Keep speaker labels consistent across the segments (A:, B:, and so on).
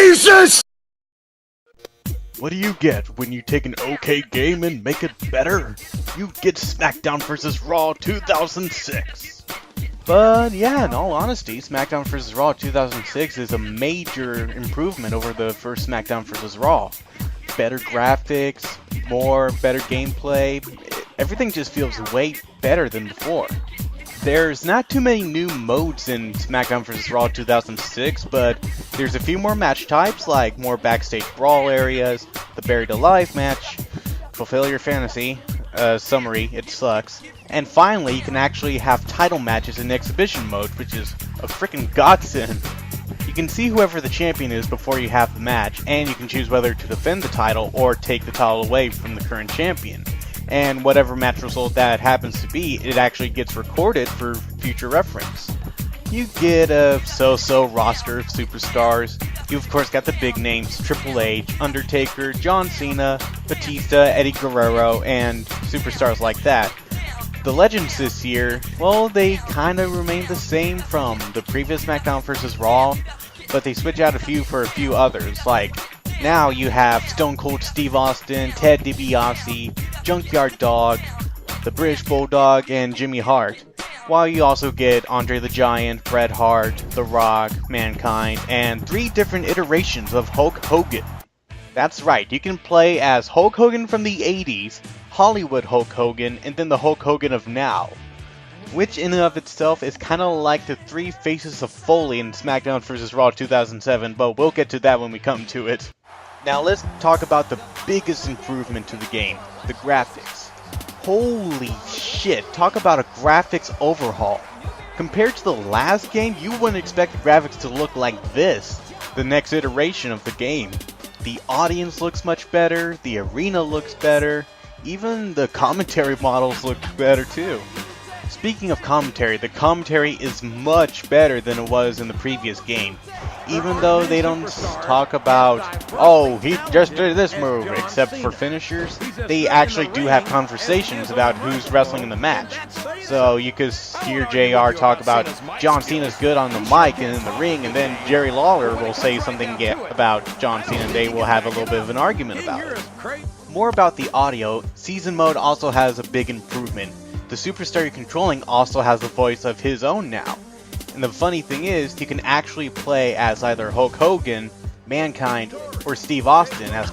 A: Jesus!
B: What do you get when you take an okay game and make it better? You get SmackDown vs. Raw 2006. But yeah, in all honesty, SmackDown vs. Raw 2006 is a major improvement over the first SmackDown vs. Raw. Better graphics, better gameplay, everything just feels way better than before. There's not too many new modes in SmackDown vs. Raw 2006, but there's a few more match types, like more backstage brawl areas, the Buried Alive match, fulfill your fantasy, summary, it sucks, and finally you can actually have title matches in exhibition mode, which is a freaking godsend. You can see whoever the champion is before you have the match, and you can choose whether to defend the title or take the title away from the current champion. And whatever match result that happens to be, it actually gets recorded for future reference. You get a so-so roster of superstars. You of course got the big names, Triple H, Undertaker, John Cena, Batista, Eddie Guerrero, and superstars like that. The legends this year, well, they kinda remain the same from the previous SmackDown vs. Raw, but they switch out a few for a few others, like now you have Stone Cold Steve Austin, Ted DiBiase, Junkyard Dog, the British Bulldog, and Jimmy Hart, while you also get Andre the Giant, Bret Hart, The Rock, Mankind, and 3 different iterations of Hulk Hogan. That's right, you can play as Hulk Hogan from the 80s, Hollywood Hulk Hogan, and then the Hulk Hogan of now, which in and of itself is kinda like the 3 faces of Foley in SmackDown vs. Raw 2007, but we'll get to that when we come to it. Now let's talk about the biggest improvement to the game, the graphics. Holy shit, talk about a graphics overhaul. Compared to the last game, you wouldn't expect the graphics to look like this, the next iteration of the game. The audience looks much better, the arena looks better, even the commentary models look better too. Speaking of commentary, the commentary is much better than it was in the previous game. Even though they don't talk about, oh, he just did this move, except for finishers, they actually do have conversations about who's wrestling in the match. So you could hear JR talk about John Cena's good on the mic and in the ring, and then Jerry Lawler will say something about John Cena and they will have a little bit of an argument about it. More about the audio, Season Mode also has a big improvement. The superstar you're controlling also has a voice of his own now. And the funny thing is, you can actually play as either Hulk Hogan, Mankind, or Steve Austin as,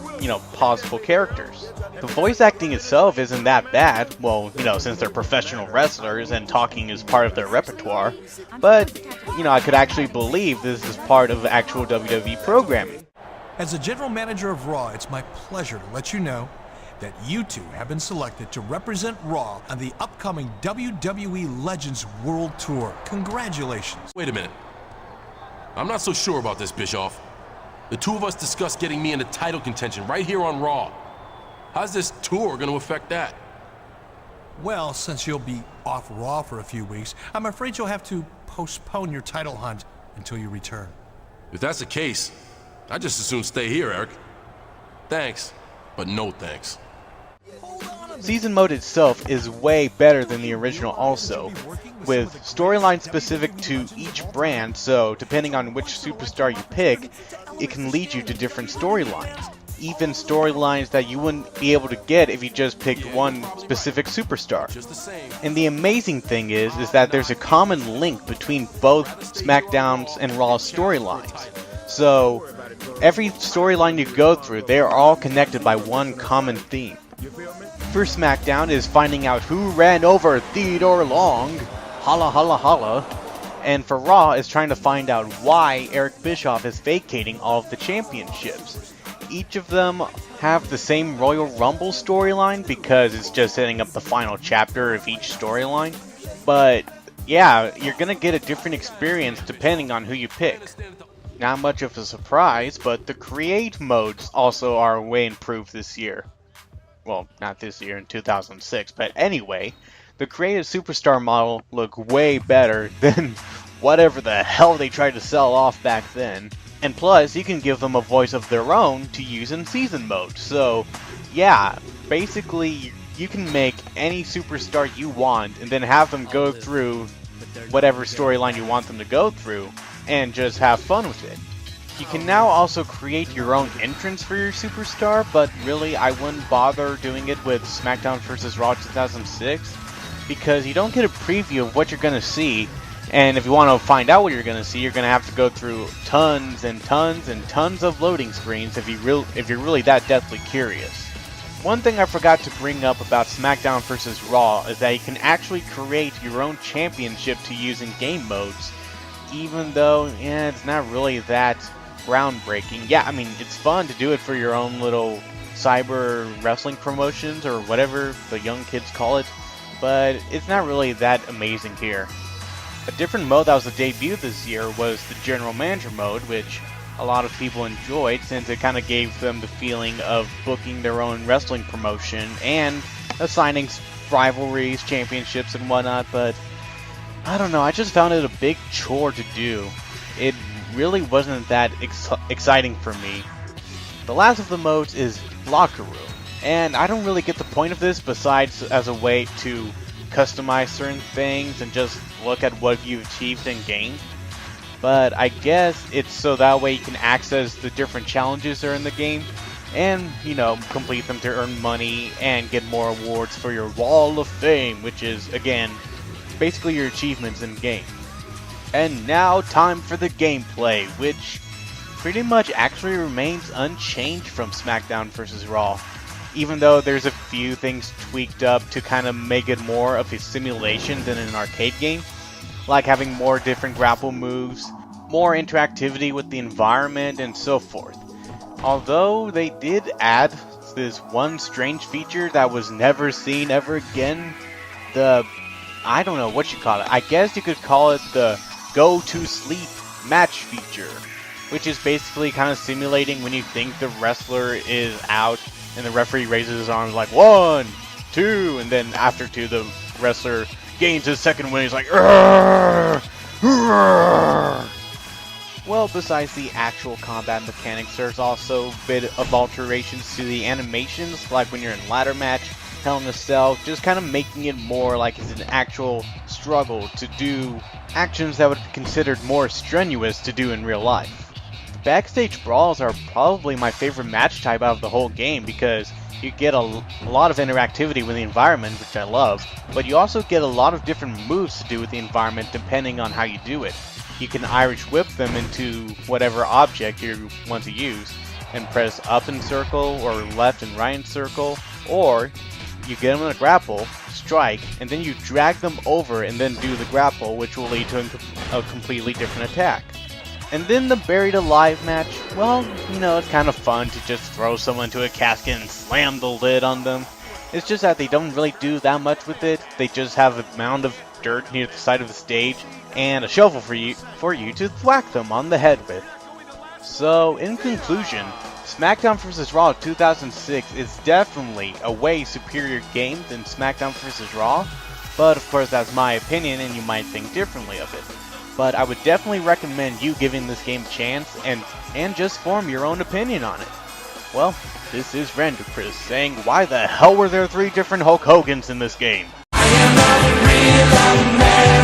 B: possible characters. The voice acting itself isn't that bad, well, since they're professional wrestlers and talking is part of their repertoire, but, I could actually believe this is part of actual WWE programming.
C: As the general manager of Raw, it's my pleasure to let you know that you two have been selected to represent Raw on the upcoming WWE Legends World Tour. Congratulations.
D: Wait a minute. I'm not so sure about this, Bischoff. The two of us discussed getting me into title contention right here on Raw. How's this tour going to affect that?
C: Well, since you'll be off Raw for a few weeks, I'm afraid you'll have to postpone your title hunt until you return.
D: If that's the case, I'd just as soon stay here, Eric. Thanks, but no thanks.
B: Season Mode itself is way better than the original also, with storylines specific to each brand, so depending on which superstar you pick, it can lead you to different storylines. Even storylines that you wouldn't be able to get if you just picked one specific superstar. And the amazing thing is that there's a common link between both SmackDown's and Raw's storylines. So, every storyline you go through, they are all connected by one common theme. For SmackDown is finding out who ran over Theodore Long, holla holla holla, and for Raw is trying to find out why Eric Bischoff is vacating all of the championships. Each of them have the same Royal Rumble storyline because it's just setting up the final chapter of each storyline, but yeah, you're gonna get a different experience depending on who you pick. Not much of a surprise, but the Create modes also are way improved this year. Well, not this year, in 2006, but anyway, the Creative Superstar model look way better than whatever the hell they tried to sell off back then. And plus, you can give them a voice of their own to use in Season Mode. So, yeah, basically, you can make any superstar you want and then have them go through whatever storyline you want them to go through and just have fun with it. You can now also create your own entrance for your superstar, but really I wouldn't bother doing it with SmackDown vs. Raw 2006 because you don't get a preview of what you're going to see, and if you want to find out what you're going to see, you're going to have to go through tons and tons and tons of loading screens if you're really that deathly curious. One thing I forgot to bring up about SmackDown vs. Raw is that you can actually create your own championship to use in game modes, even though it's not really that groundbreaking. Yeah, I mean, it's fun to do it for your own little cyber wrestling promotions or whatever the young kids call it, but it's not really that amazing here. A different mode that was a debut this year was the General Manager mode, which a lot of people enjoyed since it kind of gave them the feeling of booking their own wrestling promotion and assigning rivalries, championships, and whatnot, but I don't know, I just found it a big chore to do. It really wasn't that exciting for me. The last of the modes is Locker Room, and I don't really get the point of this besides as a way to customize certain things and just look at what you've achieved and gained. But I guess it's so that way you can access the different challenges that are in the game and, complete them to earn money and get more awards for your Wall of Fame, which is, again, basically your achievements in game. And now time for the gameplay, which pretty much actually remains unchanged from SmackDown vs. Raw, even though there's a few things tweaked up to kind of make it more of a simulation than an arcade game, like having more different grapple moves, more interactivity with the environment, and so forth. Although they did add this one strange feature that was never seen ever again, I don't know what you call it. I guess you could call it the Go to Sleep match feature, which is basically kind of simulating when you think the wrestler is out and the referee raises his arms like 1, 2, and then after 2 the wrestler gains his second win. He's like, "Arr! Arr!" Well, besides the actual combat mechanics, there's also a bit of alterations to the animations, like when you're in ladder match, Hell in a Cell, just kind of making it more like it's an actual struggle to do actions that would be considered more strenuous to do in real life. The backstage brawls are probably my favorite match type out of the whole game because you get a lot of interactivity with the environment, which I love, but you also get a lot of different moves to do with the environment depending on how you do it. You can Irish whip them into whatever object you want to use and press up in circle or left and right in circle, or you get them in a grapple, strike, and then you drag them over and then do the grapple, which will lead to a completely different attack. And then the Buried Alive match, well, it's kind of fun to just throw someone to a casket and slam the lid on them. It's just that they don't really do that much with it. They just have a mound of dirt near the side of the stage and a shovel for you to thwack them on the head with. So, in conclusion, SmackDown vs. Raw 2006 is definitely a way superior game than SmackDown vs. Raw, but of course that's my opinion and you might think differently of it. But I would definitely recommend you giving this game a chance and just form your own opinion on it. Well, this is RandoChris saying, why the hell were there 3 different Hulk Hogans in this game?
A: I am a real American.